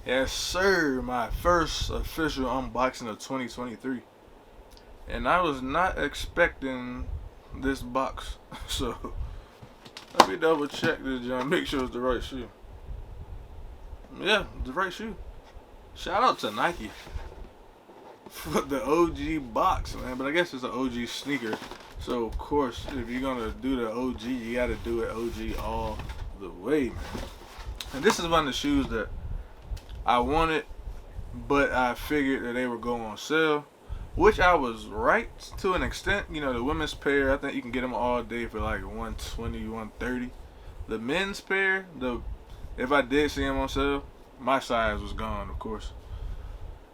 Yes, sir. My first official unboxing of 2023. And I was not expecting this box. So, let me double check this, John. Make sure it's the right shoe. Yeah, the right shoe. Shout out to Nike for the OG box, man. But I guess it's an OG sneaker. So, of course, if you're going to do the OG, you got to do it OG all the way, man. And this is one of the shoes that I wanted, but I figured that they would go on sale, which I was right to an extent. You know, the women's pair, I think you can get them all day for like 120, 130. The men's pair, if I did see them on sale, my size was gone, of course.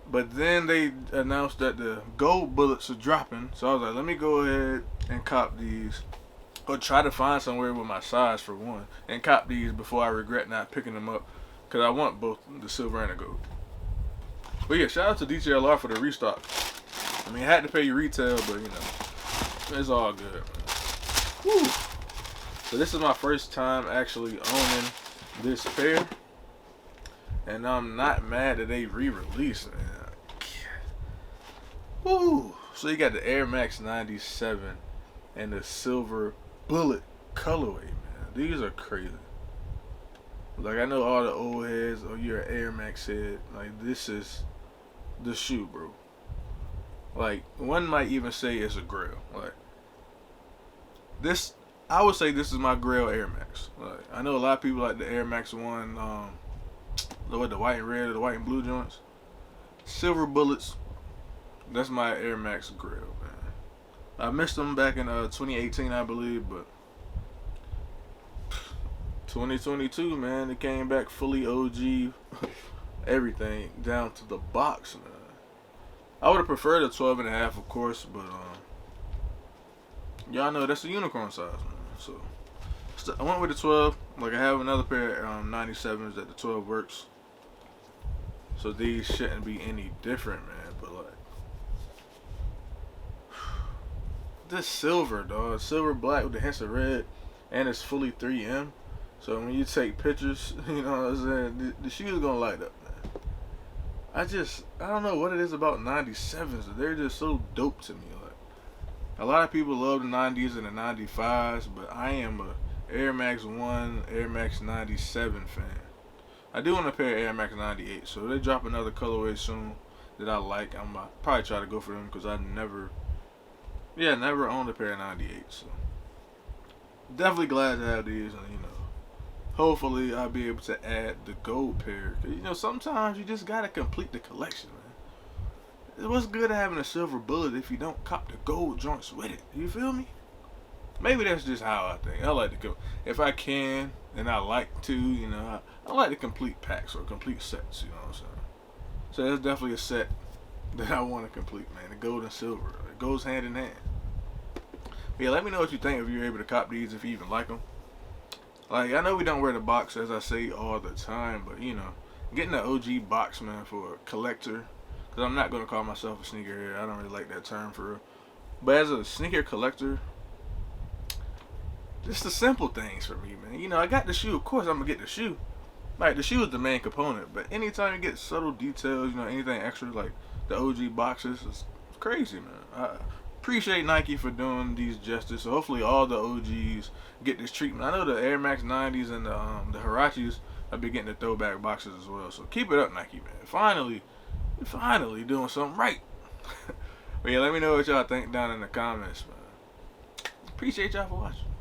But then they announced that the gold bullets are dropping, so I was like, let me go ahead and cop these, or try to find somewhere with my size for one, and cop these before I regret not picking them up. Because I want both the silver and the gold. But yeah, shout out to DTLR for the restock. I mean, I had to pay you retail, but you know, it's all good, man. Woo. So this is my first time actually owning this pair. And I'm not mad that they re-released, man. Woo. So you got the AIRMAX 97 and the silver bullet colorway, man. These are crazy. Like, I know all the old heads, oh, you're an AIRMAX head. Like, this is the shoe, bro. Like, one might even say it's a Grail. Like, this, I would say this is my Grail AIRMAX. Like, I know a lot of people like the AIRMAX 1, the white and red or the white and blue joints. Silver bullets, that's my AIRMAX Grail, man. I missed them back in 2018, I believe, but 2022, man, it came back fully OG, everything down to the box, man. I would have preferred a 12.5, of course, but y'all know that's a unicorn size, man. So I went with the 12. Like, I have another pair of 97s that the 12 works, so these shouldn't be any different, man. But like, this silver, dog, silver black with the hints of red, and it's fully 3M. So when you take pictures, you know what I'm saying, the shoe's gonna light up, man. I don't know what it is about 97s. They're just so dope to me. Like, a lot of people love the 90s and the 95s, but I am a AIRMAX 1, AIRMAX 97 fan. I do want a pair of AIRMAX 98, so they drop another colorway soon that I like. I'm probably try to go for them because I never owned a pair of 98. So definitely glad to have these, and you know, hopefully I'll be able to add the gold pair. Cause, you know, sometimes you just gotta complete the collection, man. What's good at having a silver bullet if you don't cop the gold joints with it? You feel me? Maybe that's just how I think. I like to go, if I can, and I like to, you know, I like to complete packs or complete sets, you know what I'm saying? So that's definitely a set that I want to complete, man. The gold and silver. It goes hand in hand. But yeah, let me know what you think if you're able to cop these, if you even like them. Like, I know we don't wear the box, as I say all the time, but you know, getting the OG box, man, for a collector, because I'm not going to call myself a sneakerhead. I don't really like that term for real. But as a sneaker collector, just the simple things for me, man. You know, I got the shoe. Of course, I'm going to get the shoe. Like, the shoe is the main component. But anytime you get subtle details, you know, anything extra, like the OG boxes, it's crazy, man. I appreciate Nike for doing these justice. So hopefully all the OGs get this treatment. I know the AIRMAX 90s and the Hirachis have been getting the throwback boxes as well. So keep it up, Nike, man. Finally doing something right. But yeah, let me know what y'all think down in the comments, man. Appreciate y'all for watching.